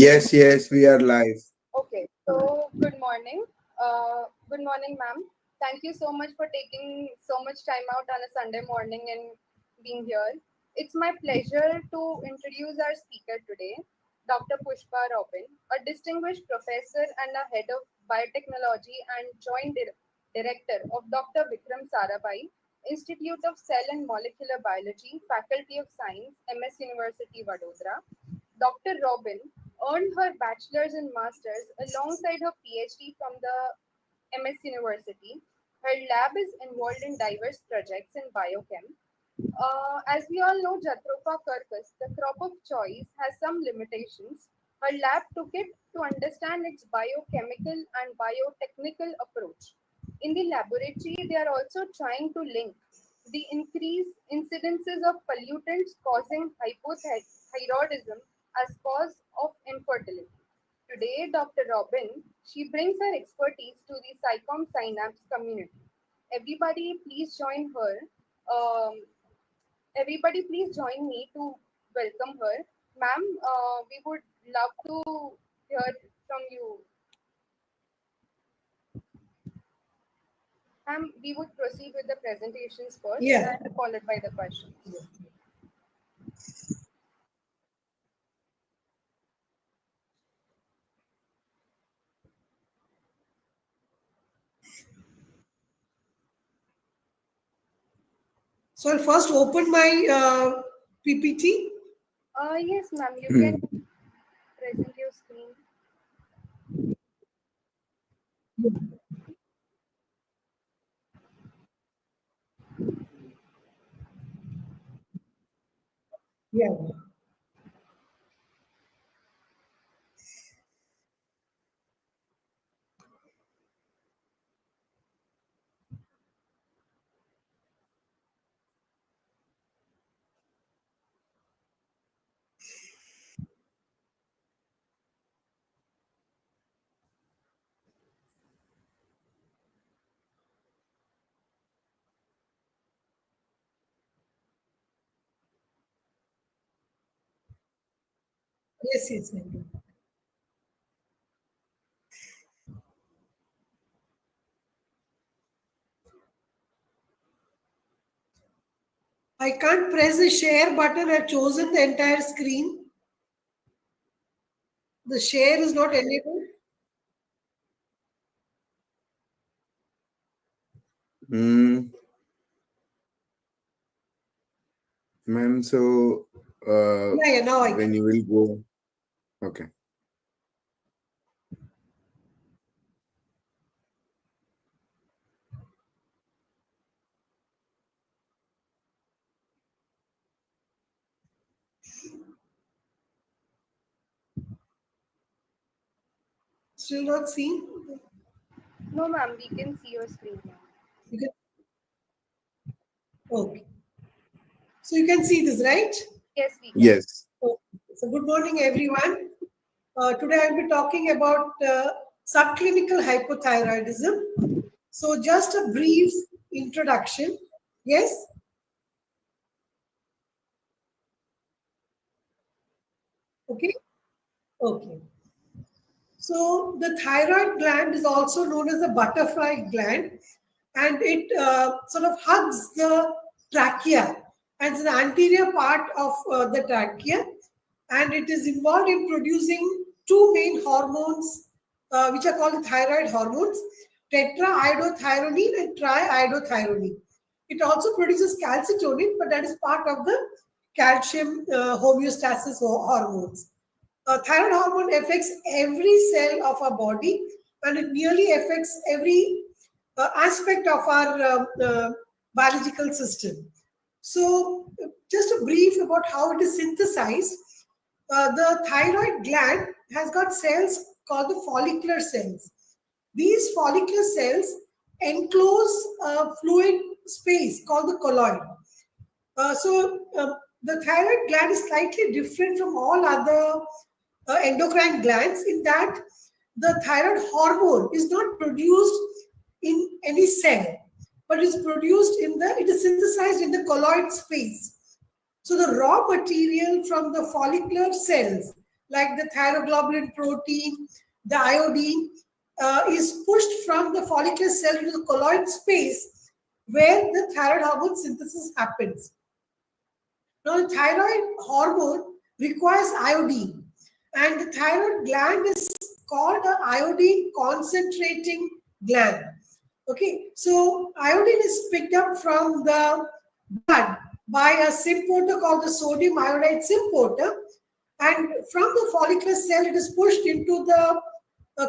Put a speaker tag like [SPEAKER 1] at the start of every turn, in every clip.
[SPEAKER 1] Yes, we are live.
[SPEAKER 2] Okay, so good morning, ma'am. Thank you so much for taking so much time out on a Sunday morning and being here. It's my pleasure to introduce our speaker today, Dr. Pushpa Robin, a distinguished professor and a head of biotechnology and joint director of Dr. Vikram Sarabhai, Institute of Cell and Molecular Biology, Faculty of Science, MS University, Vadodara. Dr. Robin earned her bachelor's and master's alongside her PhD from the MS University. Her lab is involved in diverse projects in biochem. As we all know, Jatropha curcus, the crop of choice, has some limitations. Her lab took it to understand its biochemical and biotechnical approach. In the laboratory, they are also trying to link the increased incidences of pollutants causing hypothyroidism as cause of infertility. Today, Dr. Robin, she brings her expertise to the psychom synapse community. Everybody, please join her. Um, Everybody, please join me to welcome her. Ma'am, we would love to hear from you. Ma'am, we would proceed with the presentations first, and followed by the questions.
[SPEAKER 3] So I'll first open my PPT.
[SPEAKER 2] Yes, ma'am, you can present your screen.
[SPEAKER 3] Yeah. Yes. I can't press the share button. I've chosen the entire screen. The share is not enabled.
[SPEAKER 1] Ma'am, so
[SPEAKER 3] Now I
[SPEAKER 1] when you will go, okay.
[SPEAKER 3] Still not seen?
[SPEAKER 2] No, ma'am, we can see your screen now.
[SPEAKER 3] Okay. So you can see this, right?
[SPEAKER 2] Yes, we can.
[SPEAKER 1] Yes.
[SPEAKER 3] Okay. So good morning, everyone. Today I'll be talking about subclinical hypothyroidism. So just a brief introduction. Yes? Okay. So the thyroid gland is also known as the butterfly gland, and it sort of hugs the trachea, and it's the anterior part of the trachea, and it is involved in producing two main hormones, which are called the thyroid hormones, tetraiodothyronine and triiodothyronine. It also produces calcitonin, but that is part of the calcium homeostasis hormones. Thyroid hormone affects every cell of our body, and it nearly affects every aspect of our biological system. So, just a brief about how it is synthesized. The thyroid gland has got cells called the follicular cells. These follicular cells enclose a fluid space called the colloid. The thyroid gland is slightly different from all other endocrine glands in that the thyroid hormone is not produced in any cell, but is produced it is synthesized in the colloid space. So the raw material from the follicular cells, like the thyroglobulin protein, the iodine, is pushed from the follicular cell into the colloid space where the thyroid hormone synthesis happens. Now, the thyroid hormone requires iodine, and the thyroid gland is called the iodine concentrating gland. Okay, so iodine is picked up from the blood by a symporter called the sodium iodide symporter, and from the follicular cell, it is pushed into the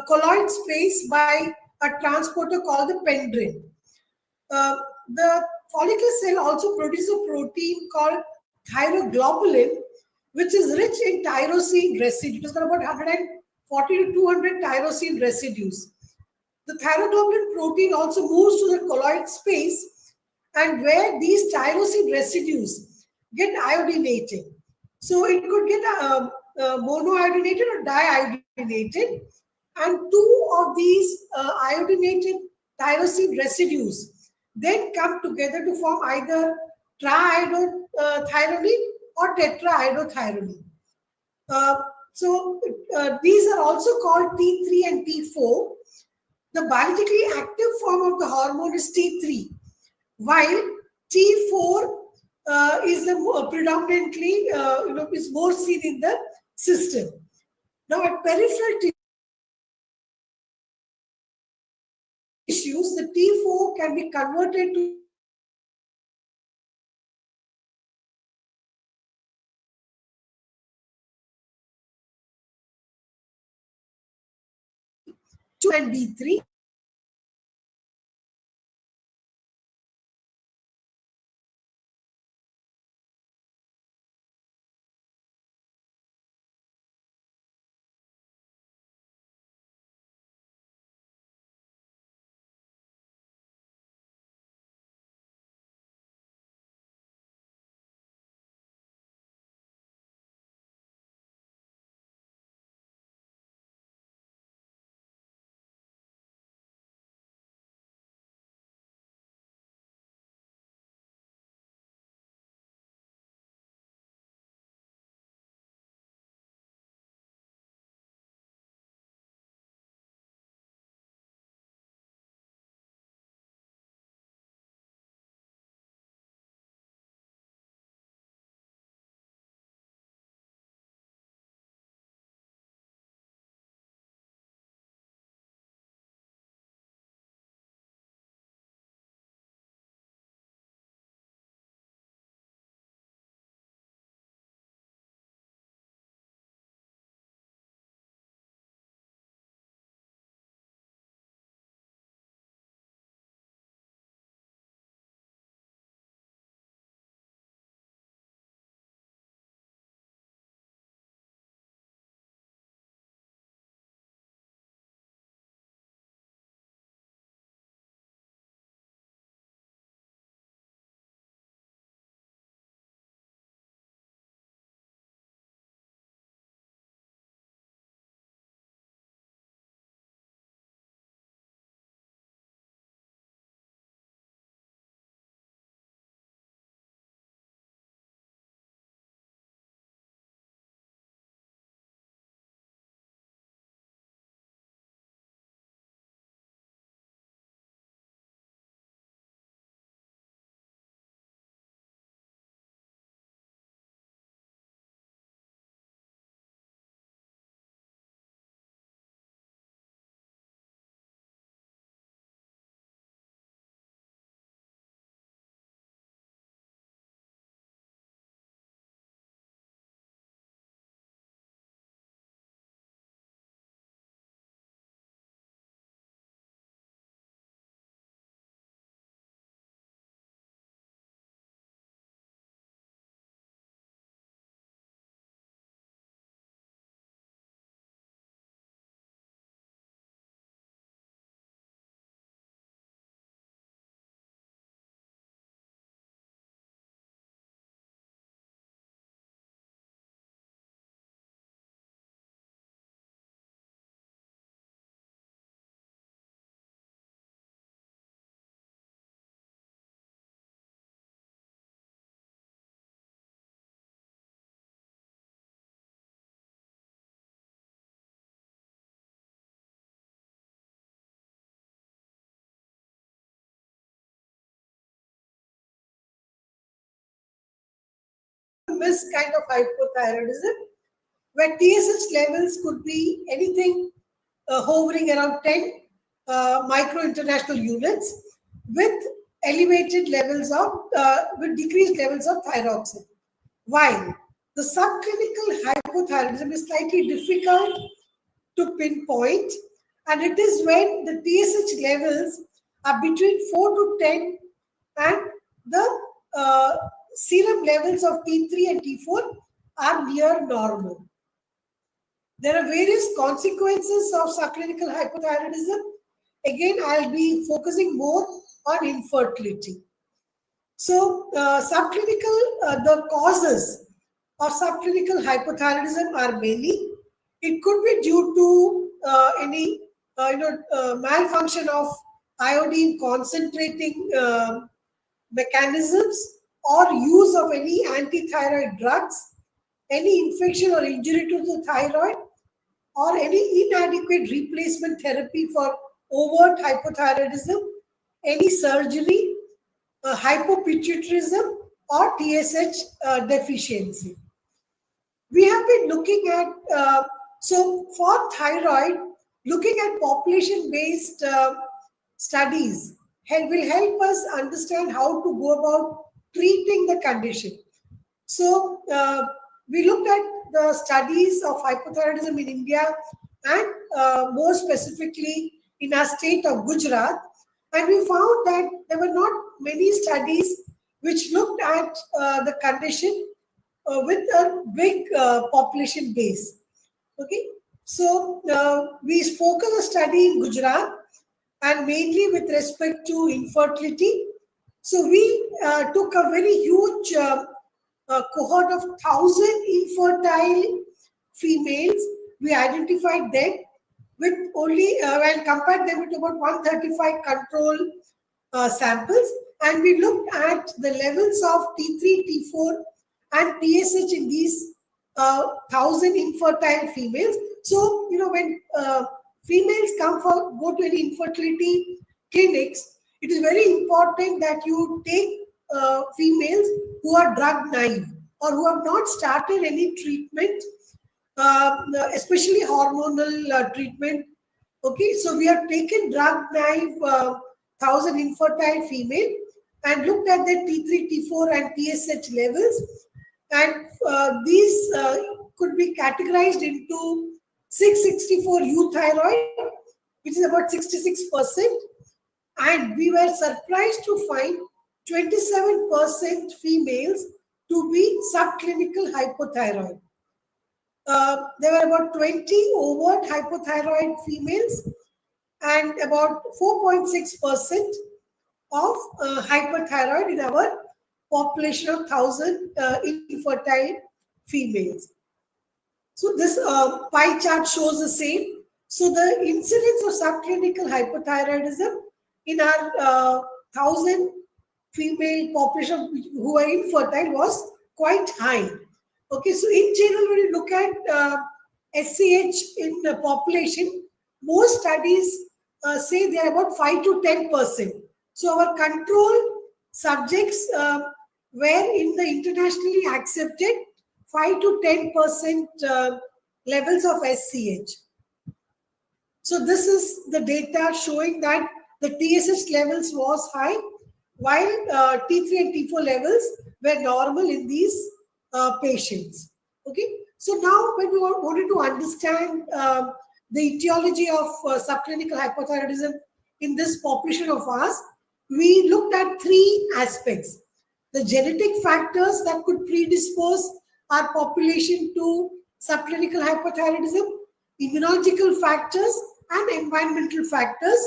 [SPEAKER 3] colloid space by a transporter called the pendrin. Uh, the follicular cell also produces a protein called thyroglobulin, which is rich in tyrosine residue. It has got about 140 to 200 tyrosine residues. The thyroglobulin protein also moves to the colloid space, and where these tyrosine residues get iodinated. So it could get monoiodinated or diiodinated, and two of these iodinated tyrosine residues then come together to form either triiodothyronine or tetraiodothyronine. Uh, so these are also called T3 and T4. The biologically active form of the hormone is T3, while T4 is the predominantly is more seen in the system. Now, at peripheral tissues, the T4 can be converted to and D3. miss kind of hypothyroidism, where TSH levels could be anything hovering around 10 micro international units with elevated levels of, with decreased levels of thyroxine. While the subclinical hypothyroidism is slightly difficult to pinpoint, and it is when the TSH levels are between 4 to 10 and the serum levels of T3 and T4 are near normal. There are various consequences of subclinical hypothyroidism. Again, I'll be focusing more on infertility. So, the causes of subclinical hypothyroidism are many. It could be due to any malfunction of iodine concentrating mechanisms or use of any antithyroid drugs, any infection or injury to the thyroid, or any inadequate replacement therapy for overt hypothyroidism, any surgery, hypopituitarism, or TSH deficiency. We have been looking at, so for thyroid, looking at population-based studies will help us understand how to go about treating the condition. So we looked at the studies of hypothyroidism in India and more specifically in our state of Gujarat, and we found that there were not many studies which looked at the condition with a big population base. Okay, so we focus a study in Gujarat and mainly with respect to infertility. So we took a very huge cohort of 1,000 infertile females. We identified them with only, and compared them with about 135 control samples, and we looked at the levels of T3, T4, and TSH in these 1,000 infertile females. So, when females go to any infertility clinics, it is very important that you take females who are drug naive or who have not started any treatment, especially hormonal treatment. Okay, so we have taken drug naive 1,000 infertile female and looked at their T3, T4, and TSH levels, and these could be categorized into 664 euthyroid, which is about 66%, and we were surprised to find 27% females to be subclinical hypothyroid. There were about 20 overt hypothyroid females and about 4.6% of hyperthyroid in our population of 1,000 infertile females. So this pie chart shows the same. So the incidence of subclinical hypothyroidism in our 1,000 female population who are infertile was quite high. Okay, so in general, when you look at SCH in the population, most studies say they are about 5 to 10%. So our control subjects were in the internationally accepted 5 to 10% levels of SCH. So this is the data showing that the TSH levels was high, while T3 and T4 levels were normal in these patients. Okay, so now when we wanted to understand the etiology of subclinical hypothyroidism in this population of ours, we looked at three aspects: the genetic factors that could predispose our population to subclinical hypothyroidism, immunological factors, and environmental factors,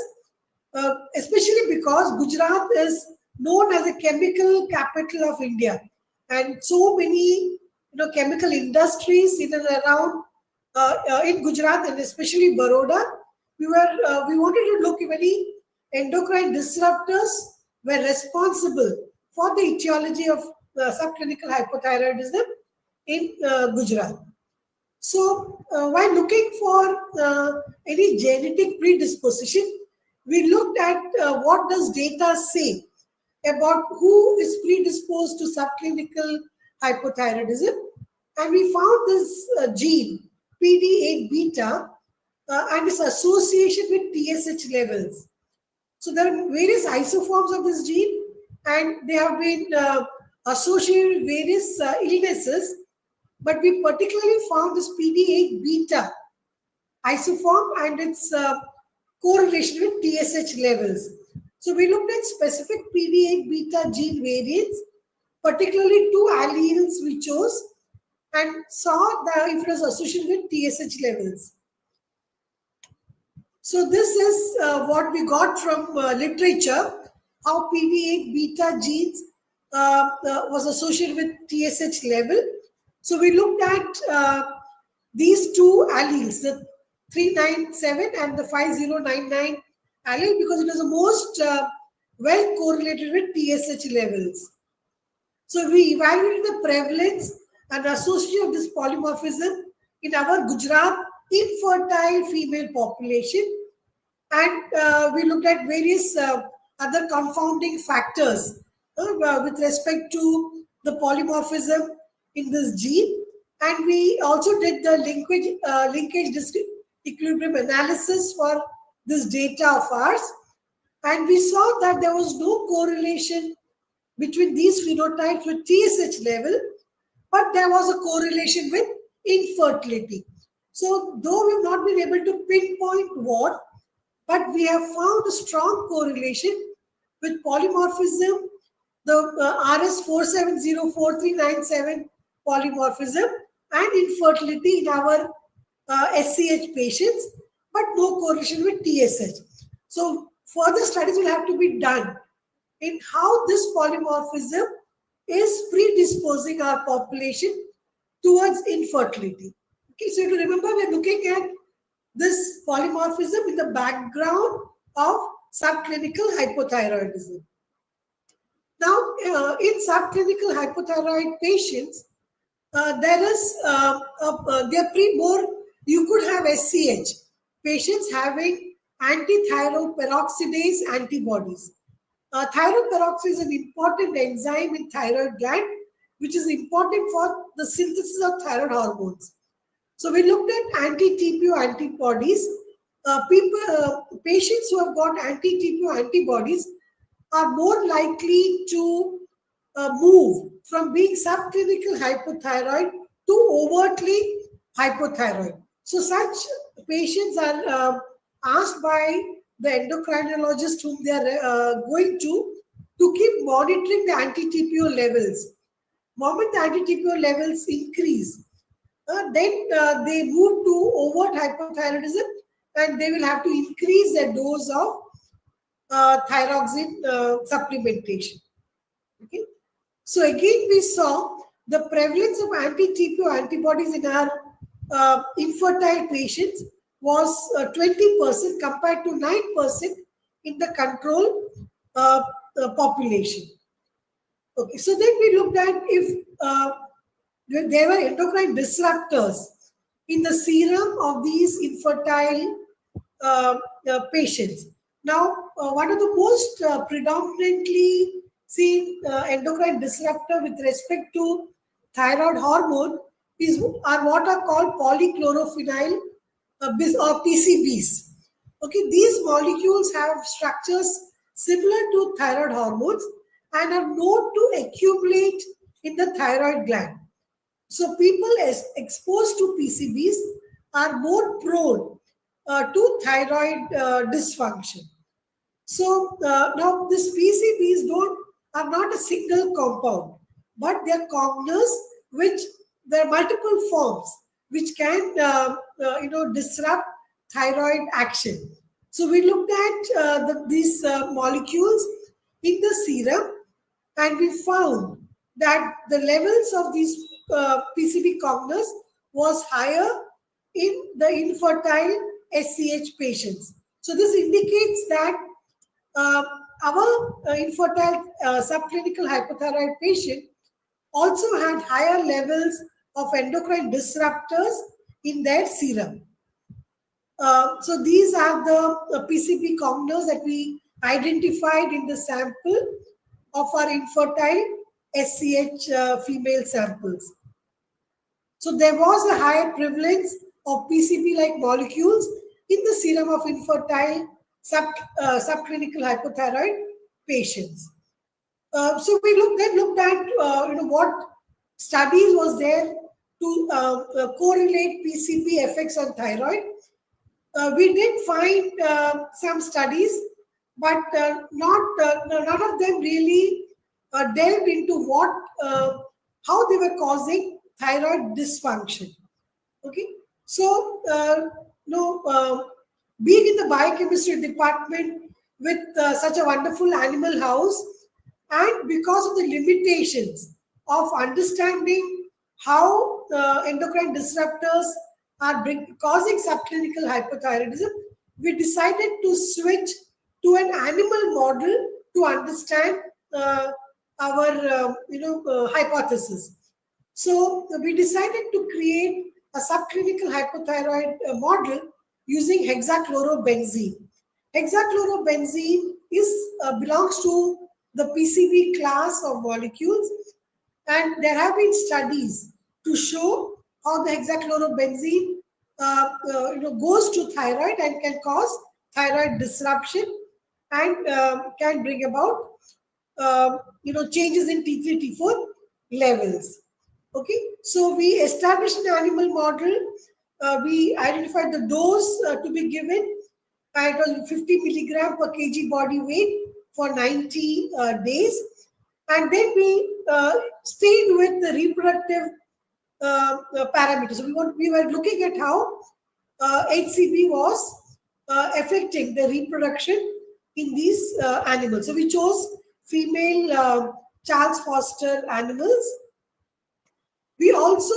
[SPEAKER 3] especially because Gujarat is known as a chemical capital of India, and so many chemical industries in and around in Gujarat and especially Baroda. We wanted to look if any endocrine disruptors were responsible for the etiology of subclinical hypothyroidism in Gujarat. So, while looking for any genetic predisposition, we looked at what does data say about who is predisposed to subclinical hypothyroidism, and we found this gene PD8 beta and its association with TSH levels. So there are various isoforms of this gene, and they have been associated with various illnesses. But we particularly found this PD8 beta isoform and its correlation with TSH levels. So we looked at specific PD8 beta gene variants, particularly two alleles we chose, and saw that if it was associated with TSH levels. So this is what we got from literature, how PD8 beta genes was associated with TSH level. So we looked at these two alleles, the 397 and the 5099 allele, because it was the most well correlated with TSH levels. So we evaluated the prevalence and association of this polymorphism in our Gujarat infertile female population, and we looked at various other confounding factors with respect to the polymorphism in this gene, and we also did the linkage equilibrium analysis for this data of ours, and we saw that there was no correlation between these phenotypes with TSH level, but there was a correlation with infertility. So though we've not been able to pinpoint what, but we have found a strong correlation with polymorphism, the RS4704397 polymorphism, and infertility in our SCH patients, but no correlation with TSH. So further studies will have to be done in how this polymorphism is predisposing our population towards infertility. Okay, so you remember we're looking at this polymorphism in the background of subclinical hypothyroidism. Now, in subclinical hypothyroid patients, there is they're more. You could have SCH patients having antithyroid peroxidase antibodies. Thyroid peroxidase is an important enzyme in thyroid gland, which is important for the synthesis of thyroid hormones. So we looked at anti-TPO antibodies. Patients who have got anti-TPO antibodies are more likely to move from being subclinical hypothyroid to overtly hypothyroid. So such patients are asked by the endocrinologist whom they are going to keep monitoring the anti-TPO levels. Moment the anti-TPO levels increase, then they move to overt hypothyroidism, and they will have to increase their dose of thyroxine supplementation. Okay. So again, we saw the prevalence of anti-TPO antibodies in our infertile patients was 20% compared to 9% in the control population. Okay, so then we looked at if there were endocrine disruptors in the serum of these infertile patients. Now, one of the most predominantly seen endocrine disruptor with respect to thyroid hormone are what are called polychlorophenyl or PCBs. Okay, these molecules have structures similar to thyroid hormones and are known to accumulate in the thyroid gland. So people exposed to PCBs are more prone to thyroid dysfunction. So now these PCBs are not a single compound, but they are compounds which there are multiple forms which can disrupt thyroid action. So we looked at these molecules in the serum, and we found that the levels of these PCB compounds was higher in the infertile SCH patients. So this indicates that our infertile subclinical hypothyroid patient also had higher levels of endocrine disruptors in their serum. So these are the PCB compounds that we identified in the sample of our infertile SCH female samples. So there was a higher prevalence of PCB-like molecules in the serum of infertile subclinical hypothyroid patients. So we looked at what studies was there to correlate PCB effects on thyroid. We did find some studies, but none of them really delved into how they were causing thyroid dysfunction. Okay, so being in the biochemistry department with such a wonderful animal house, and because of the limitations of understanding how endocrine disruptors are causing subclinical hypothyroidism, we decided to switch to an animal model to understand our hypothesis. So we decided to create a subclinical hypothyroid model using hexachlorobenzene. Hexachlorobenzene belongs to the PCB class of molecules, and there have been studies to show how the hexachlorobenzene goes to thyroid and can cause thyroid disruption and can bring about changes in T3, T4 levels. Okay, so we established an animal model. We identified the dose to be given. It was 50 milligram per kg body weight for 90 days. And then we stayed with the reproductive parameters. So we were looking at how HCB was affecting the reproduction in these animals. So we chose female Charles Foster animals. We also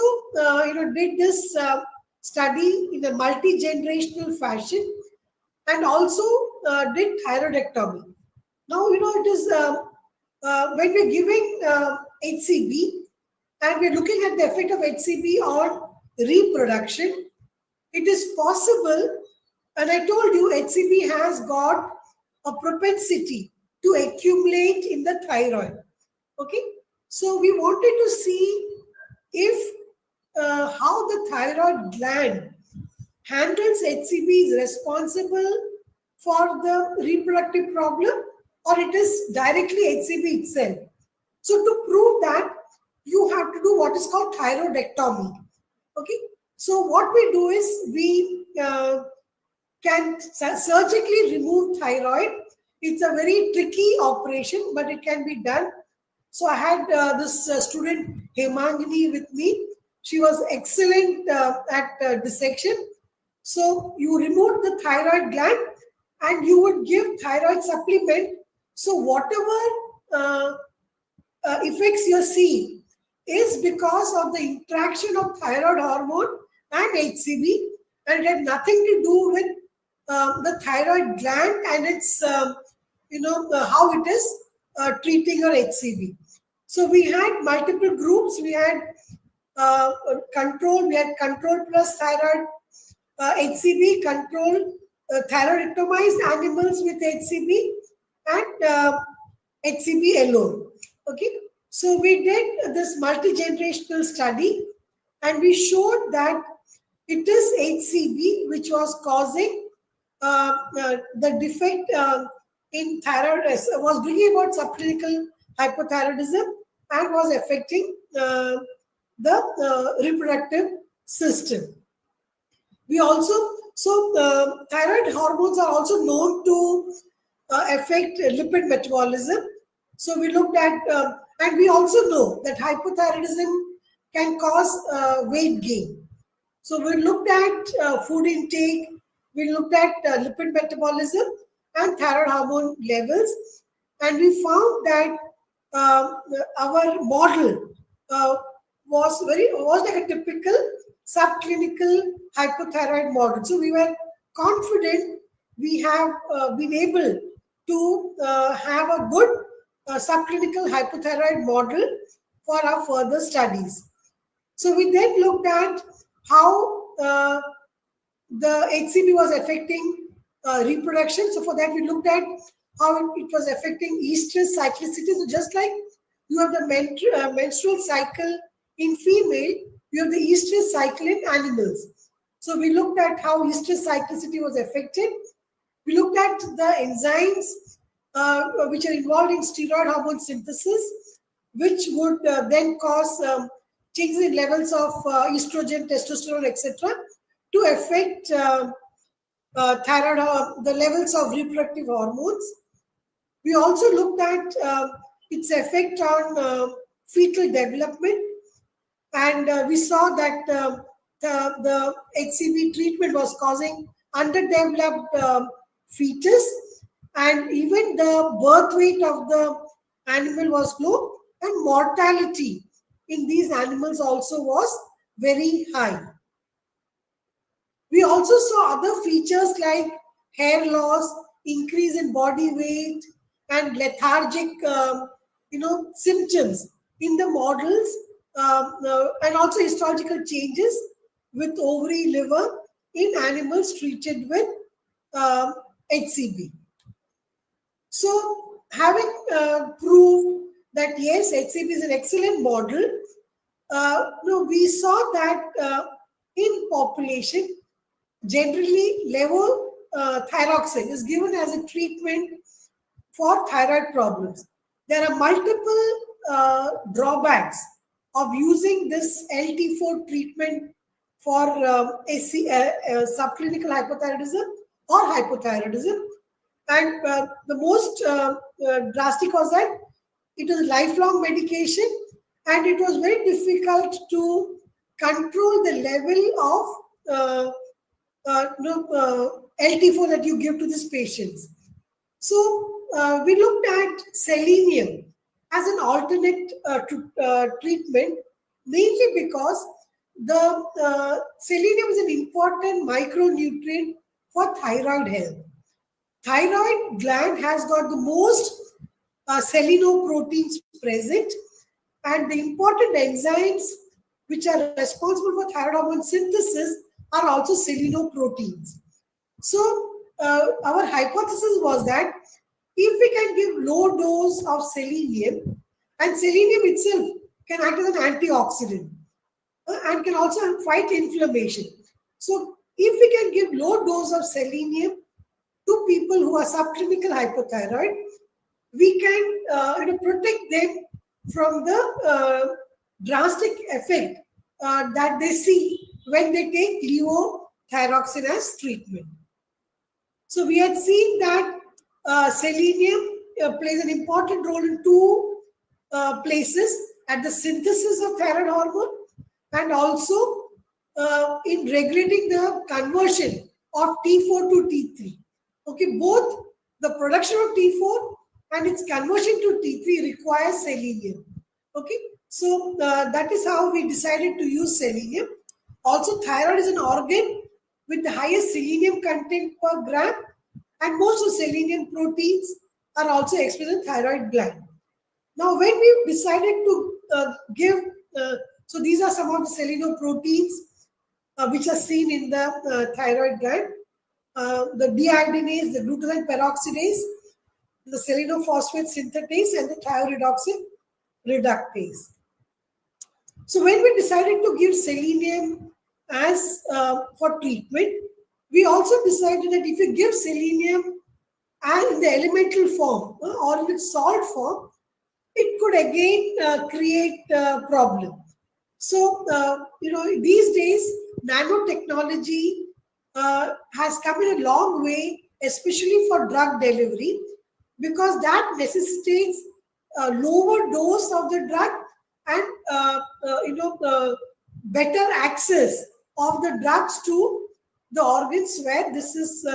[SPEAKER 3] did this study in a multi-generational fashion, and also did thyroidectomy. Now, it is when we're giving HCB and we're looking at the effect of HCB on reproduction, it is possible, and I told you HCB has got a propensity to accumulate in the thyroid. Okay, so we wanted to see if how the thyroid gland handles HCB is responsible for the reproductive problem, or it is directly HCB itself. So to prove that, you have to do what is called thyroidectomy. Okay, so what we do is we can surgically remove thyroid. It's a very tricky operation, but it can be done. So I had this student Hemangini with me. She was excellent at dissection. So you remove the thyroid gland and you would give thyroid supplement. So whatever effects you're seeing is because of the interaction of thyroid hormone and HCB, and it had nothing to do with the thyroid gland and its how it is treating your HCB. So we had multiple groups. We had control. We had control plus thyroid HCB, control thyroidectomized animals with HCB, and HCB alone. Okay, so we did this multi-generational study, and we showed that it is HCB which was causing the defect in thyroid, was bringing about subclinical hypothyroidism and was affecting the reproductive system. We also, thyroid hormones are also known to affect lipid metabolism. So we looked at, and we also know that hypothyroidism can cause weight gain. So we looked at food intake, we looked at lipid metabolism and thyroid hormone levels, and we found that our model was like a typical subclinical hypothyroid model. So we were confident we have been able to have a good subclinical hypothyroid model for our further studies. So we then looked at how the HCB was affecting reproduction. So for that we looked at how it was affecting estrous cyclicity. So just like you have the menstrual cycle in female, you have the estrous cycle in animals. So we looked at how estrous cyclicity was affected. We looked at the enzymes which are involved in steroid hormone synthesis, which would then cause changes in levels of estrogen, testosterone, etc., to affect thyroid, the levels of reproductive hormones. We also looked at its effect on fetal development, and we saw that the HCV treatment was causing underdeveloped fetus, and even the birth weight of the animal was low, and mortality in these animals also was very high. We also saw other features like hair loss, increase in body weight, and lethargic, symptoms in the models, and also histological changes with ovary, liver in animals treated with HCV. So, having proved that yes, HCV is an excellent model, we saw that in population, generally levothyroxine is given as a treatment for thyroid problems. There are multiple drawbacks of using this LT4 treatment for subclinical hypothyroidism or hypothyroidism. And the most drastic was that it was lifelong medication, and it was very difficult to control the level of LT4 that you give to these patients. So we looked at selenium as an alternate treatment, mainly because the selenium is an important micronutrient for thyroid health. Thyroid gland has got the most selenoproteins present, and the important enzymes which are responsible for thyroid hormone synthesis are also selenoproteins. So our hypothesis was that if we can give low dose of selenium, and selenium itself can act as an antioxidant and can also fight inflammation. So if we can give low dose of selenium to people who are subclinical hypothyroid, we can protect them from the drastic effect that they see when they take levothyroxine as treatment. So we had seen that selenium plays an important role in two places: at the synthesis of thyroid hormone, and also in regulating the conversion of T4 to T3. Okay, both the production of T4 and its conversion to T3 requires selenium. Okay, so that is how we decided to use selenium. Also, thyroid is an organ with the highest selenium content per gram, and most of selenium proteins are also expressed in thyroid gland. Now, when we decided to give, so these are some of the selenoproteins which are seen in the thyroid gland. The deiodinase, the glutathione peroxidase, the selenophosphate synthetase, and the thioredoxin reductase. So when we decided to give selenium as for treatment, we also decided that if you give selenium and in the elemental form or in its salt form, it could again create a problem. So, these days, nanotechnology has come in a long way, especially for drug delivery, because that necessitates a lower dose of the drug and better access of the drugs to the organs where this is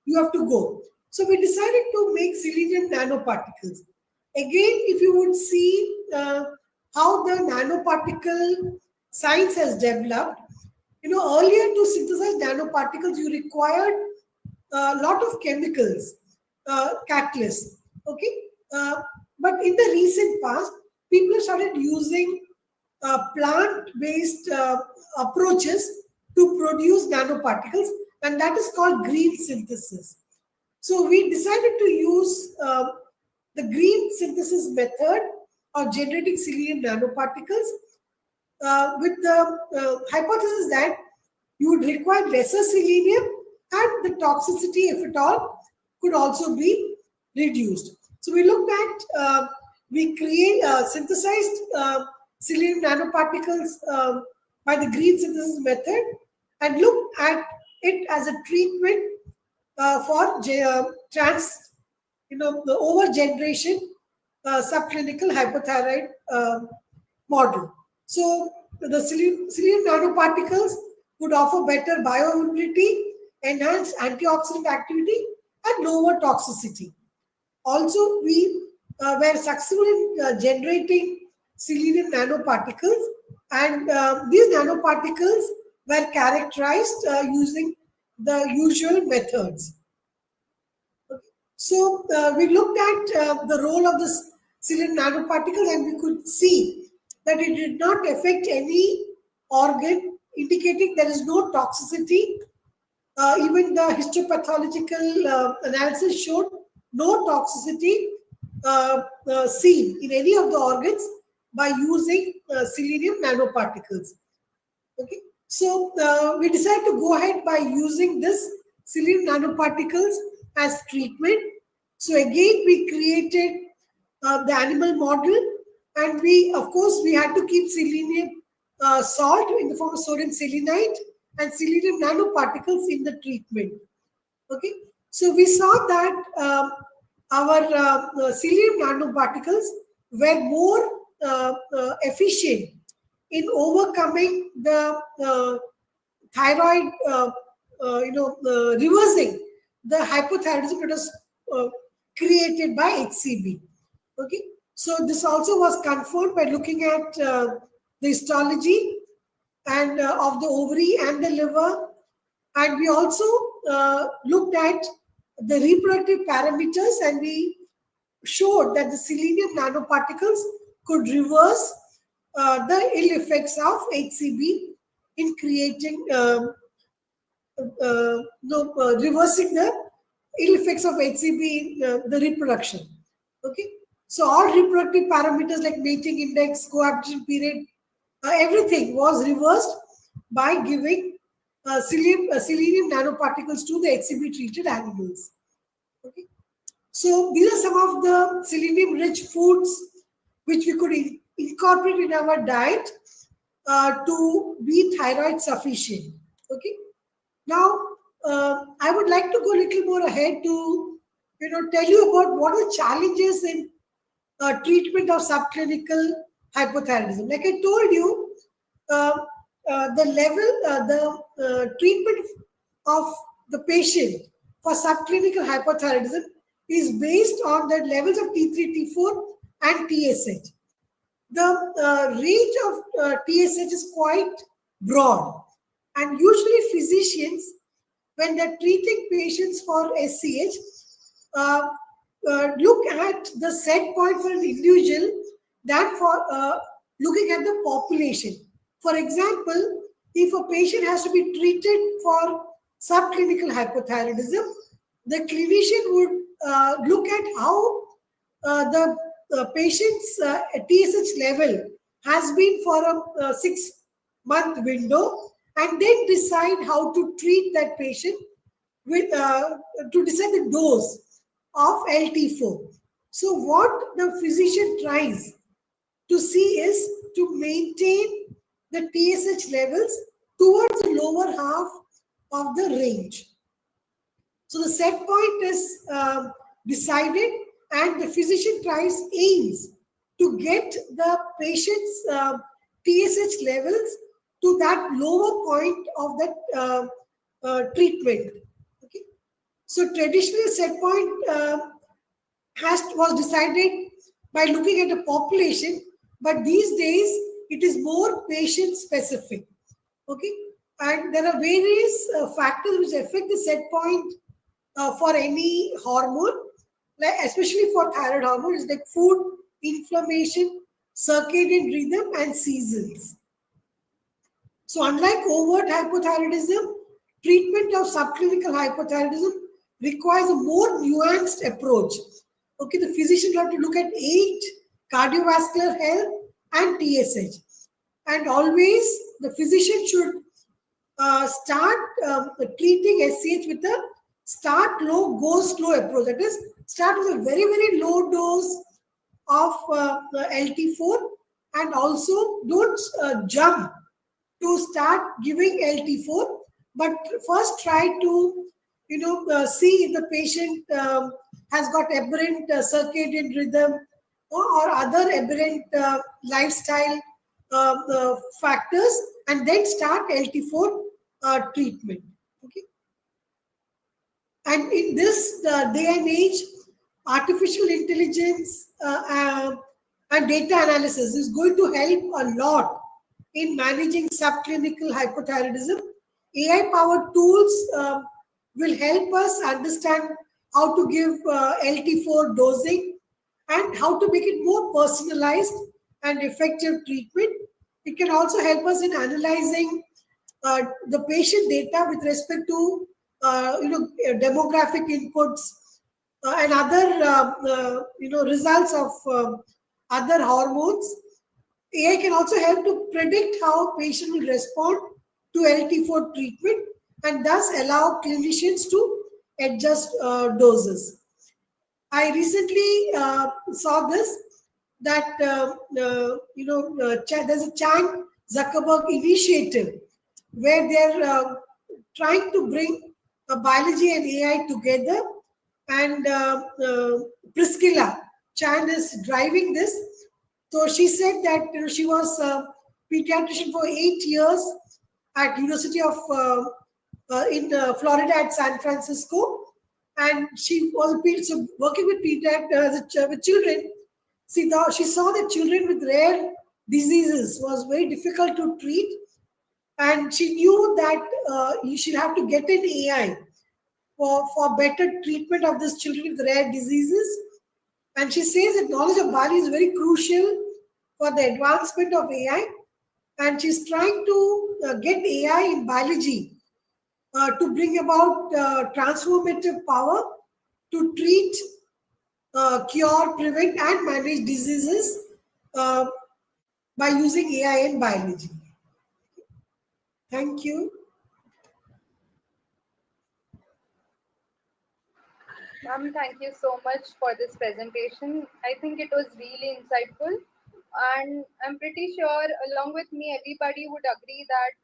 [SPEAKER 3] you have to go. So we decided to make selenium nanoparticles. Again, if you would see how the nanoparticle science has developed, earlier to synthesize nanoparticles, you required a lot of chemicals, catalysts. Okay, but in the recent past, people have started using plant-based approaches to produce nanoparticles, and that is called green synthesis. So we decided to use the green synthesis method of generating selenium nanoparticles with the hypothesis that you would require lesser selenium and the toxicity, if at all, could also be reduced. So we looked at, we synthesized selenium nanoparticles by the green synthesis method and looked at it as a treatment for the overgeneration subclinical hypothyroid model. So the selenium nanoparticles would offer better bioavailability, enhanced antioxidant activity, and lower toxicity. Also, we were successful in generating selenium nanoparticles, and these nanoparticles were characterized using the usual methods. So we looked at the role of the selenium nanoparticles, and we could see that it did not affect any organ, indicating there is no toxicity. Even the histopathological analysis showed no toxicity seen in any of the organs by using selenium nanoparticles. Okay, so we decided to go ahead by using this selenium nanoparticles as treatment. So again, we created the animal model, and of course, we had to keep selenium salt in the form of sodium selenite and selenium nanoparticles in the treatment. Okay, so we saw that our selenium nanoparticles were more efficient in overcoming the thyroid, reversing the hypothyroidism that was created by HCB. Okay, so this also was confirmed by looking at the histology and of the ovary and the liver, and we also looked at the reproductive parameters, and we showed that the selenium nanoparticles could reverse the ill effects of HCB in creating reversing the ill effects of HCB in the reproduction. Okay, so all reproductive parameters like mating index, cohabitation period, everything was reversed by giving selenium nanoparticles to the HCB treated animals. Okay, so these are some of the selenium rich foods which we could incorporate in our diet to be thyroid sufficient. Okay, now I would like to go a little more ahead to tell you about what are the challenges in treatment of subclinical hypothyroidism. Like I told you, the treatment of the patient for subclinical hypothyroidism is based on the levels of T3, T4 and TSH. The range of TSH is quite broad, and usually physicians, when they're treating patients for SCH, look at the set point for an individual than for looking at the population. For example, if a patient has to be treated for subclinical hypothyroidism, the clinician would look at how the patient's TSH level has been for a 6-month window, and then decide how to treat that patient with to decide the dose of LT4. So what the physician tries to see is to maintain the TSH levels towards the lower half of the range. So the set point is decided, and the physician aims to get the patient's TSH levels to that lower point of that treatment. Okay. So traditionally, set point was decided by looking at the population, but these days it is more patient specific. Okay, and there are various factors which affect the set point for any hormone, like especially for thyroid hormones, like food, inflammation, circadian rhythm, and seasons. So unlike overt hypothyroidism, treatment of subclinical hypothyroidism requires a more nuanced approach. Okay, the physician will have to look at 8 cardiovascular health, and TSH. And always the physician should start treating SCH with a start low, go slow approach. That is, start with a very, very low dose of LT4, and also don't jump to start giving LT4, but first try to see if the patient has got aberrant circadian rhythm, or other aberrant lifestyle factors, and then start LT4 treatment. Okay. And in this day and age, artificial intelligence and data analysis is going to help a lot in managing subclinical hypothyroidism. AI powered tools will help us understand how to give LT4 dosing and how to make it more personalized and effective treatment. It can also help us in analyzing the patient data with respect to demographic inputs and other results of other hormones. AI can also help to predict how patient will respond to LT4 treatment, and thus allow clinicians to adjust doses. I recently saw this, that there's a Chan Zuckerberg initiative where they're trying to bring biology and AI together, and Priscilla Chan is driving this. So she said that she was a pediatrician for 8 years at University of in Florida at San Francisco, and she was so working with with children. She saw that children with rare diseases was very difficult to treat, and she knew that you should have to get an AI for better treatment of these children with rare diseases. And she says that knowledge of biology is very crucial for the advancement of AI, and she's trying to get AI in biology to bring about transformative power to treat, cure, prevent, and manage diseases uh, by using AI in biology. Thank you.
[SPEAKER 2] Ma'am, thank you so much for this presentation. I think it was really insightful, and I'm pretty sure, along with me, everybody would agree that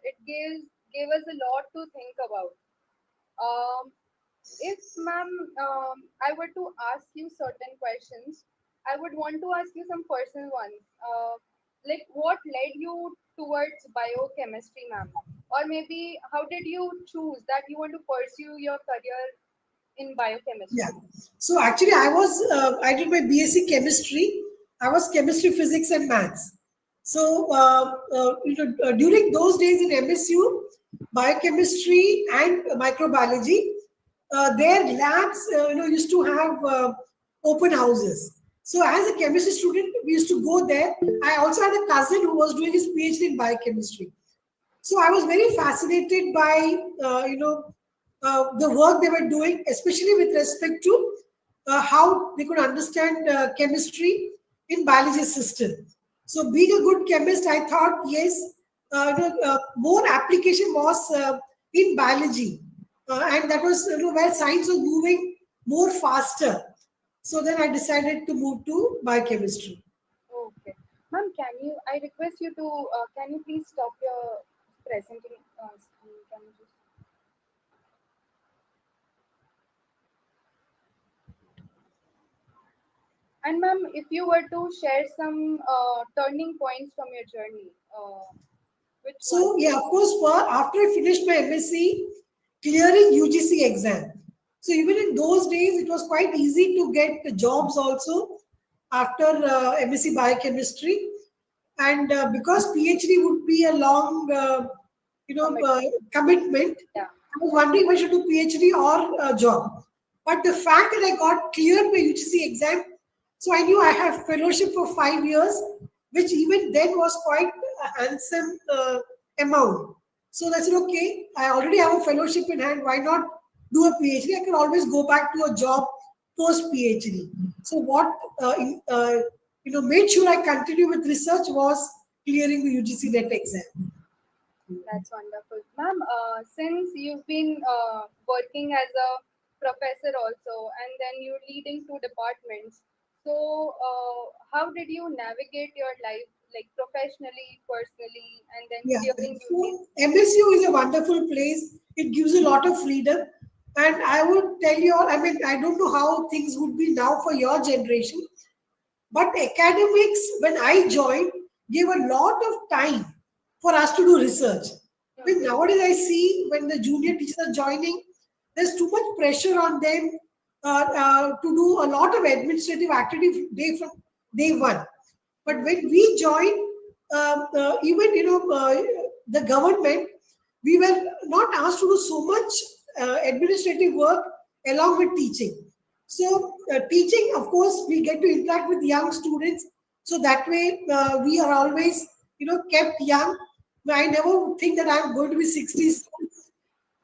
[SPEAKER 2] it gave us a lot to think about. Um, if, ma'am, I were to ask you certain questions, I would want to ask you some personal ones. Like, what led you towards biochemistry, ma'am? Or maybe, how did you choose that you want to pursue your career in
[SPEAKER 3] Yeah.
[SPEAKER 2] biochemistry?
[SPEAKER 3] So actually, I did my BSc chemistry. I was chemistry, physics, and maths. So during those days in MSU, biochemistry and microbiology, their labs used to have open houses. So as a chemistry student, we used to go there. I also had a cousin who was doing his PhD in biochemistry. So I was very fascinated by the work they were doing, especially with respect to how they could understand chemistry in biology system. So being a good chemist, I thought yes, more application was in biology, and that was where science was moving more faster. So then I decided to move to biochemistry.
[SPEAKER 2] Okay. Ma'am, I request you to, can you please stop your presenting screen? Can you just, and ma'am, if you were to share some turning points from your journey, which
[SPEAKER 3] So
[SPEAKER 2] one?
[SPEAKER 3] yeah, of course, after I finished my MSc, clearing UGC exam. So even in those days, it was quite easy to get jobs also after MSc biochemistry, and because PhD would be a long, commitment.
[SPEAKER 2] Yeah.
[SPEAKER 3] I was wondering if I should do PhD or a job. But the fact that I got cleared my UGC exam, so I knew I have fellowship for 5 years, which even then was quite a handsome amount. So that's okay. I already have a fellowship in hand. Why not do a PhD? I can always go back to a job post PhD. So what made sure I continue with research was clearing the UGC NET exam.
[SPEAKER 2] That's wonderful. Ma'am, since you've been working as a professor also, and then you're leading two departments, so how did you navigate your life, like professionally, personally, and then
[SPEAKER 3] Yeah.
[SPEAKER 2] clearing duties?
[SPEAKER 3] So MSU is a wonderful place. It gives you a lot of freedom. And I would tell you all, I mean, I don't know how things would be now for your generation, but academics, when I joined, gave a lot of time for us to do research. I mean,
[SPEAKER 2] Okay.
[SPEAKER 3] nowadays I see when the junior teachers are joining, there's too much pressure on them to do a lot of administrative activity from day one. But when we joined, even the government, we were not asked to do so much administrative work along with teaching. So teaching, of course, we get to interact with young students. So that way, we are always kept young. I never think that I'm going to be 60 soon.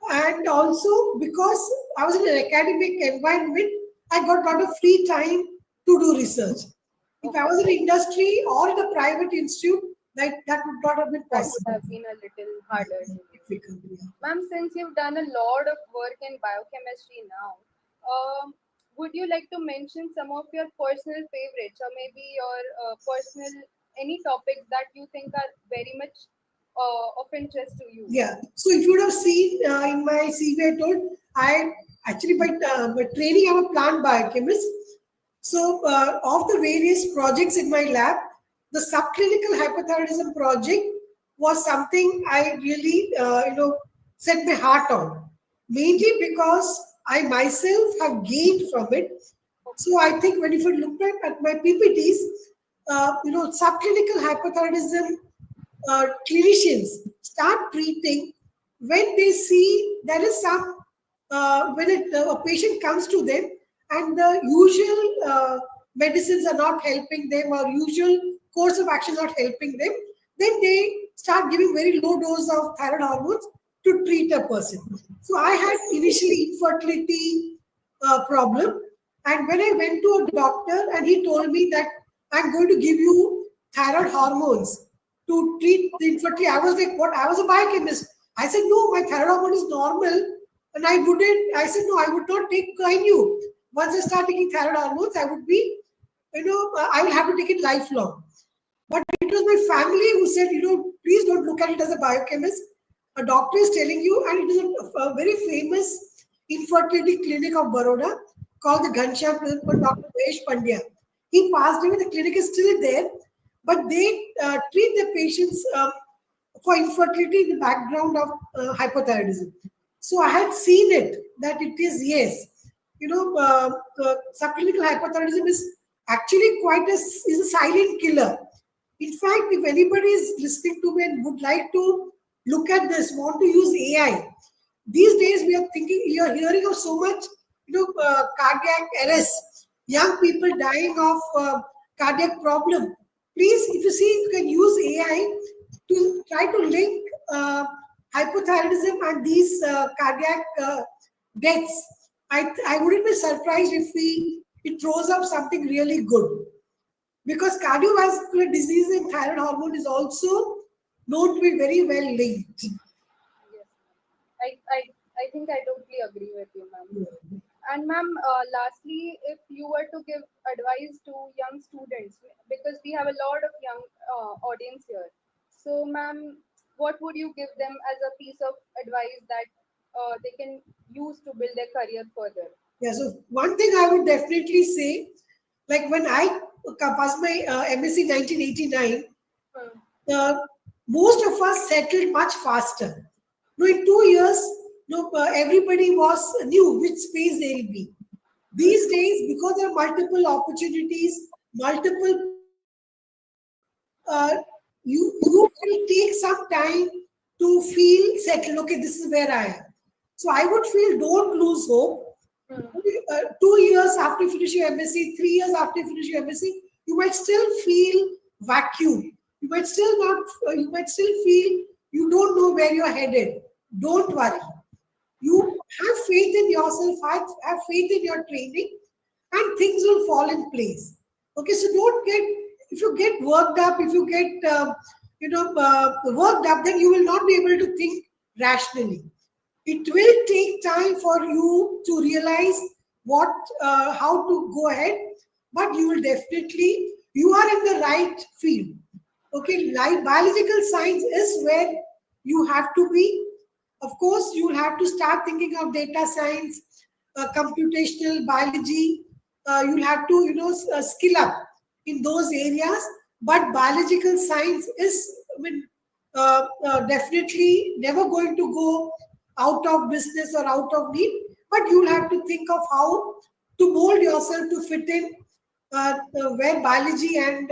[SPEAKER 3] And also because I was in an academic environment, I got a lot of free time to do research. If I was in industry or in a private institute, that would not have been
[SPEAKER 2] That would
[SPEAKER 3] possible.
[SPEAKER 2] have been a little harder to do.
[SPEAKER 3] Difficult, yeah.
[SPEAKER 2] Ma'am, since you've done a lot of work in biochemistry now, would you like to mention some of your personal favorites, or maybe your personal any topics that you think are very much of interest to you?
[SPEAKER 3] Yeah. So if you would have seen in my CV, I told I actually by training I'm a plant biochemist. So of the various projects in my lab, the subclinical hypothyroidism project was something I really set my heart on, mainly because I myself have gained from it. So I think when if you look back at my PPTs, subclinical hypothyroidism clinicians start treating when they see there is some when a patient comes to them and the usual medicines are not helping them or usual course of action is not helping them, then they start giving very low dose of thyroid hormones to treat a person. So I had initially infertility problem, and when I went to a doctor and he told me that I'm going to give you thyroid hormones to treat the infertility. I was like, what? I was a biochemist. I said, no, my thyroid hormone is normal. And I wouldn't, I said, no, I would not take gynu. Once I start taking thyroid hormones, I would be, I will have to take it lifelong. But it was my family who said, please don't look at it as a biochemist. A doctor is telling you, and it is a very famous infertility clinic of Baroda called the Ghanshyam Clinic, Dr. Mahesh Pandya. He passed away, the clinic is still there, but they treat the patients for infertility in the background of hypothyroidism. So I had seen it that it is, yes, subclinical hypothyroidism is actually is a silent killer. In fact, if anybody is listening to me and would like to look at this, want to use AI, these days we are thinking, you are hearing of so much, cardiac arrest, young people dying of cardiac problem. Please, if you see, you can use AI to try to link hypothyroidism and these cardiac deaths. I wouldn't be surprised if it throws up something really good, because cardiovascular disease and thyroid hormone is also known to be very well linked.
[SPEAKER 2] Yes, I think I totally agree with you, ma'am. And ma'am, lastly, if you were to give advice to young students, because we have a lot of young audience here, so ma'am, what would you give them as a piece of advice that they can use to build their career further?
[SPEAKER 3] Yeah, so one thing I would definitely say, like when I passed my MSc 1989,
[SPEAKER 2] Hmm.
[SPEAKER 3] uh, most of us settled much faster. No, in 2 years, no, everybody was knew which space they'll be. These days, because there are multiple opportunities, multiple uh, you will take some time to feel settled. Okay, this is where I am. So I would feel don't lose hope.
[SPEAKER 2] Hmm.
[SPEAKER 3] 2 years after you finish your MSc, 3 years after you finish your MSc, you might still feel vacuum. You might still not. You might still feel you don't know where you're headed. Don't worry. You have faith in yourself. Have faith in your training, and things will fall in place. Okay, so don't get If you get worked up, if you get worked up, then you will not be able to think rationally. It will take time for you to realize what how to go ahead, but you will definitely, you are in the right field. Okay, like biological science is where you have to be. Of course, you will have to start thinking of data science, computational biology. You'll have to, skill up in those areas. But biological science is, definitely never going to go out of business or out of need. But you'll have to think of how to mold yourself to fit in where biology and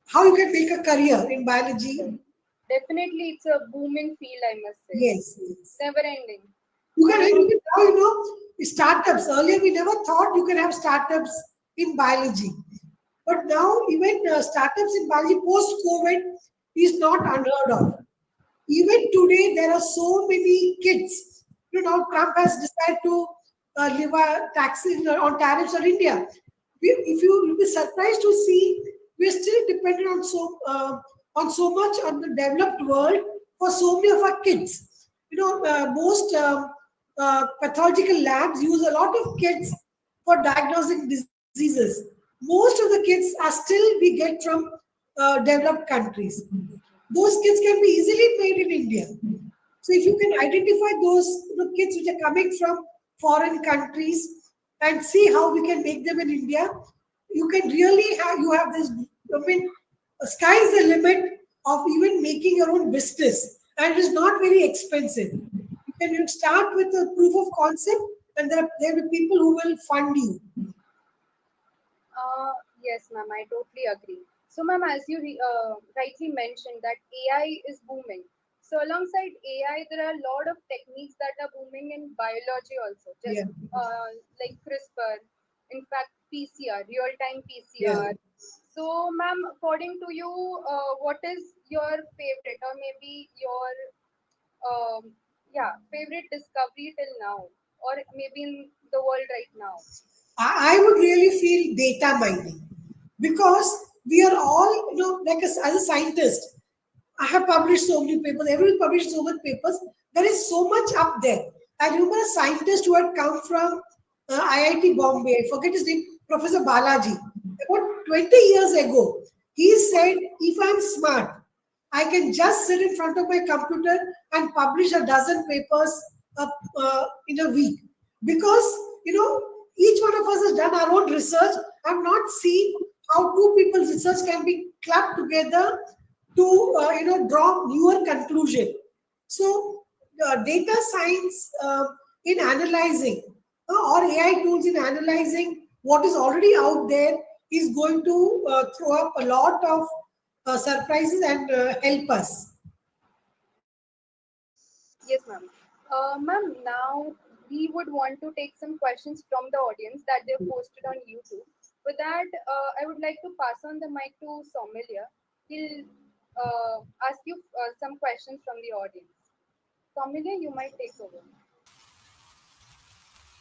[SPEAKER 3] how you can make a career in biology.
[SPEAKER 2] Definitely, it's a booming field, I must say.
[SPEAKER 3] Yes, yes.
[SPEAKER 2] Never ending.
[SPEAKER 3] You can even now, startups. Earlier, we never thought you can have startups in biology. But now, even startups in biology post COVID is not unheard of. Even today, there are so many kids. Now Trump has decided to leave a taxing on tariffs on India. If you will be surprised to see, we are still dependent on so much on the developed world for so many of our kids. Most pathological labs use a lot of kids for diagnosing diseases. Most of the kids are still we get from developed countries. Those kids can be easily made in India. So if you can identify those kids which are coming from foreign countries and see how we can make them in India, you can really have you have this. I mean, sky is the limit of even making your own business, and it is not very expensive. You start with a proof of concept, and there will be people who will fund you.
[SPEAKER 2] Yes, ma'am, I totally agree. So, ma'am, as you rightly mentioned that AI is booming. So, alongside AI, there are a lot of techniques that are booming in biology also, just
[SPEAKER 3] Yeah,
[SPEAKER 2] like CRISPR, in fact, PCR, real-time
[SPEAKER 3] yeah.
[SPEAKER 2] PCR. So, ma'am, according to you, what is your favorite, or maybe your favorite discovery till now, or maybe in the world right now?
[SPEAKER 3] I would really feel data mining because we are all, like as a scientist, I have published so many papers, everyone published so many papers. There is so much up there. I remember a scientist who had come from IIT Bombay, I forget his name, Professor Balaji. About 20 years ago, he said, if I'm smart, I can just sit in front of my computer and publish a dozen papers in a week. Because, each one of us has done our own research. I've not seen how two people's research can be clubbed together to, draw newer conclusion. So, data science in analyzing or AI tools in analyzing what is already out there is going to throw up a lot of surprises and help us.
[SPEAKER 2] Yes, ma'am. Ma'am, now we would want to take some questions from the audience that they've posted on YouTube. For that, I would like to pass on the mic to Somalia. He'll ask you some questions from the audience. Somalia, you might take over.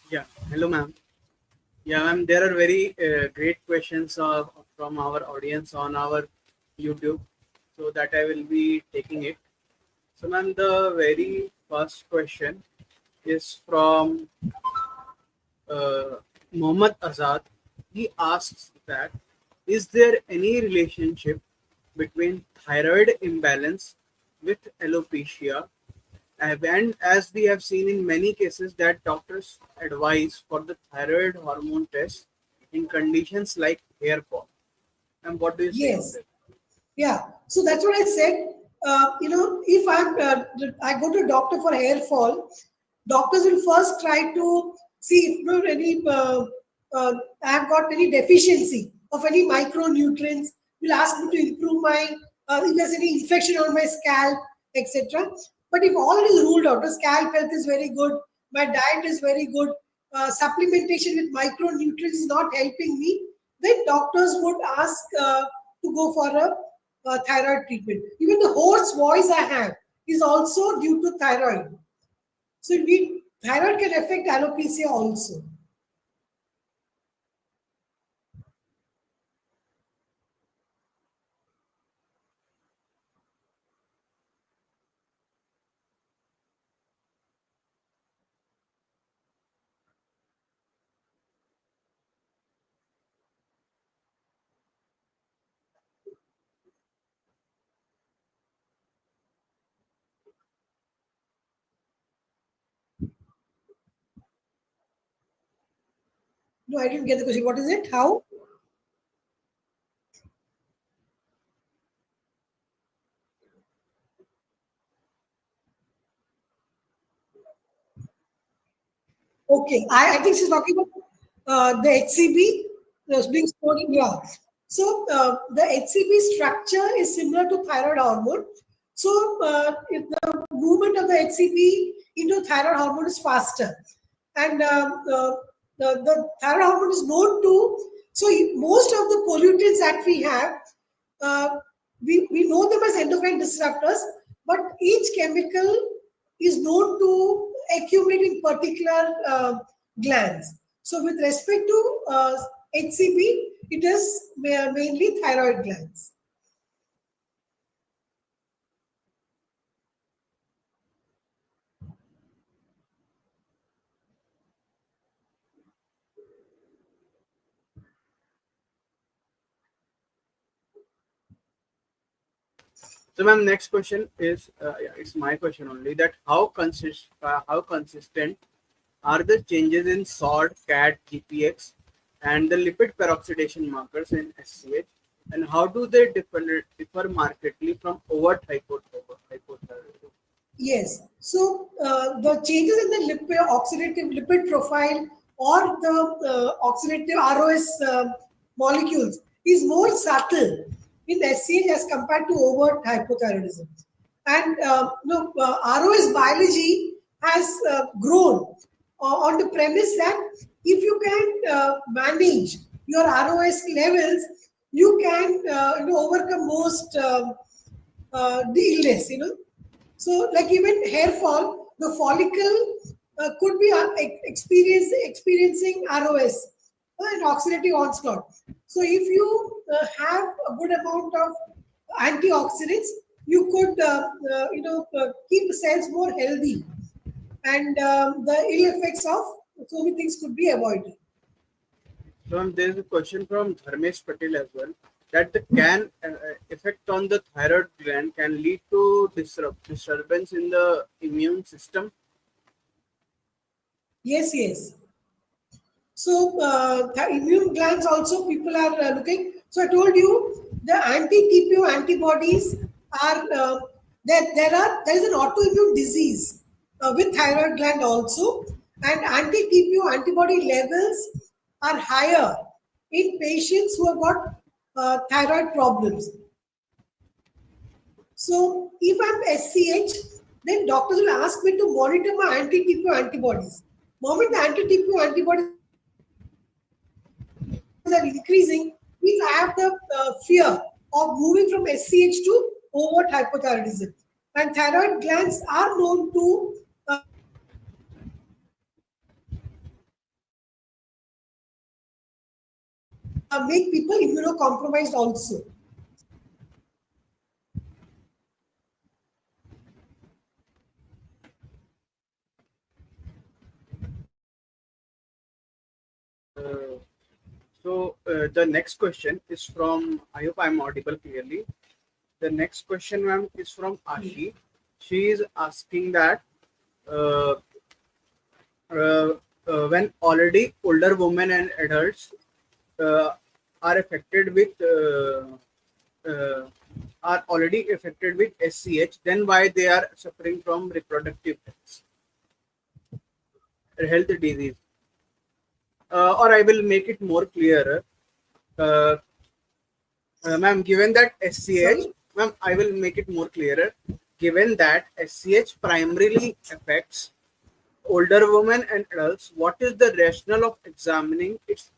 [SPEAKER 4] Yeah, hello, ma'am. Yeah, ma'am, there are very great questions from our audience on our YouTube, so that I will be taking it. So, ma'am, the very first question is from uh, Mohammad Azad. He asks that, is there any relationship between thyroid imbalance with alopecia? And as we have seen in many cases that doctors advise for the thyroid hormone test in conditions like hair fall. And what do you say on
[SPEAKER 3] Yes.
[SPEAKER 4] this?
[SPEAKER 3] Yeah, so that's what I said. If I go to a doctor for hair fall, doctors will first try to see if any I have got any deficiency of any micronutrients. Will ask me to improve my if there's any infection on my scalp, etc. But if all it is ruled out, the scalp health is very good, my diet is very good, supplementation with micronutrients is not helping me, then doctors would ask to go for a thyroid treatment. Even the hoarse voice I have is also due to thyroid. So thyroid can affect alopecia also. No, I didn't get the question. What is it? How? Okay, I think she's talking about the HCB being stored in, yeah. So the HCB structure is similar to thyroid hormone. So if the movement of the HCB into thyroid hormone is faster, and the thyroid hormone is known to. So most of the pollutants that we have, uh, we know them as endocrine disruptors, but each chemical is known to accumulate in particular glands. So with respect to HCB, it is mainly thyroid glands.
[SPEAKER 4] So, ma'am, next question is, yeah, it's my question only. That how consistent are the changes in SORD, CAT, GPX, and the lipid peroxidation markers in SCH, and how do they differ markedly from overt hypothyroidism?
[SPEAKER 3] Yes. So the changes in the lipid oxidative lipid profile or the oxidative ROS molecules is more subtle in SCH as compared to overt hypothyroidism. And ROS biology has grown on the premise that if you can manage your ROS levels, you can overcome most the illness. So, like even hair fall, the follicle could be experiencing ROS, an oxidative onslaught. So, if you have a good amount of antioxidants, you could keep cells more healthy, and the ill effects of so many things could be avoided.
[SPEAKER 4] So, ma'am, there is a question from Dharmesh Patel as well, that the can effect on the thyroid gland can lead to disturbance in the immune system.
[SPEAKER 3] Yes, yes. So the immune glands also people are looking. So I told you the anti-TPO antibodies are there is an autoimmune disease with thyroid gland also, and anti-TPO antibody levels are higher in patients who have got thyroid problems. So if I'm SCH, then doctors will ask me to monitor my anti-TPO antibodies. Moment the anti-TPO antibodies are increasing, means I have the fear of moving from SCH to overt hypothyroidism. And thyroid glands are known to make people immunocompromised also.
[SPEAKER 4] Uh, so the next question is from, I hope I'm audible clearly. The next question, ma'am, is from Ashi. She is asking that uh, uh, when already older women and adults uh, are affected with uh, are already affected with SCH, then why they are suffering from reproductive health disease? Or I will make it more clearer. Uh, Ma'am, given that SCH,
[SPEAKER 3] Sorry?
[SPEAKER 4] ma'am, I will make it more clearer. Given that SCH primarily affects older women and adults, what is the rationale of examining its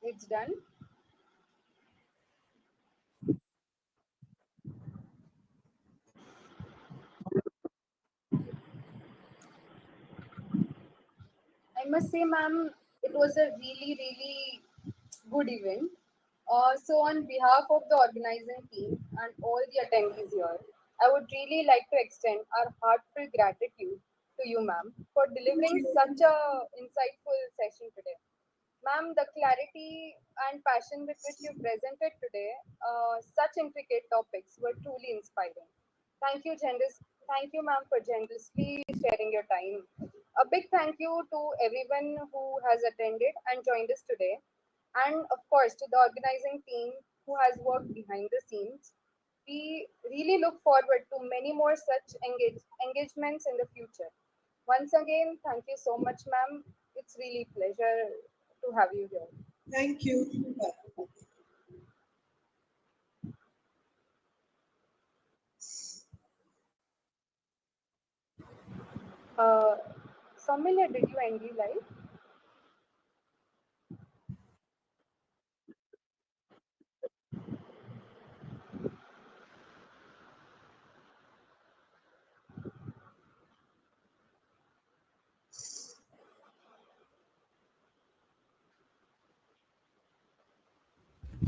[SPEAKER 2] It's done. I must say, ma'am, it was a really, really good event. So, on behalf of the organizing team and all the attendees here, I would really like to extend our heartfelt gratitude to you, ma'am, for delivering such a insightful session today. Ma'am, the clarity and passion with which you presented today, such intricate topics were truly inspiring. Thank you, Thank you, ma'am, for generously sharing your time. A big thank you to everyone who has attended and joined us today, and of course to the organizing team who has worked behind the scenes. We really look forward to many more such engagements in the future. Once again, thank you so much, ma'am. It's really pleasure to have you here.
[SPEAKER 3] Thank you.
[SPEAKER 2] Uh, Samilya, did you end the live?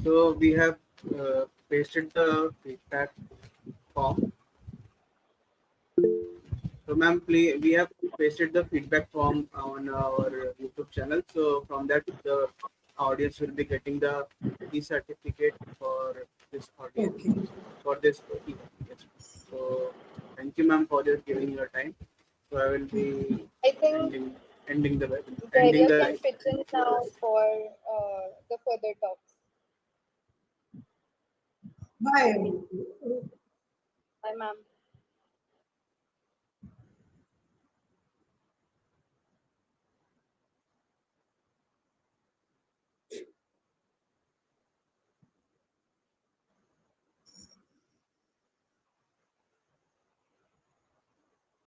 [SPEAKER 4] So we have pasted the feedback form. So ma'am, please, we have pasted the feedback form on our YouTube channel. So from that, the audience will be getting the e-certificate for this audience,
[SPEAKER 3] Okay.
[SPEAKER 4] for this event. Yes. So thank you, ma'am, for just giving your time. So I will be
[SPEAKER 2] I think
[SPEAKER 4] ending the webinar, ending
[SPEAKER 2] Dhairya
[SPEAKER 4] the.
[SPEAKER 2] can pitch in now for the further talks.
[SPEAKER 3] Bye.
[SPEAKER 2] Bye, ma'am.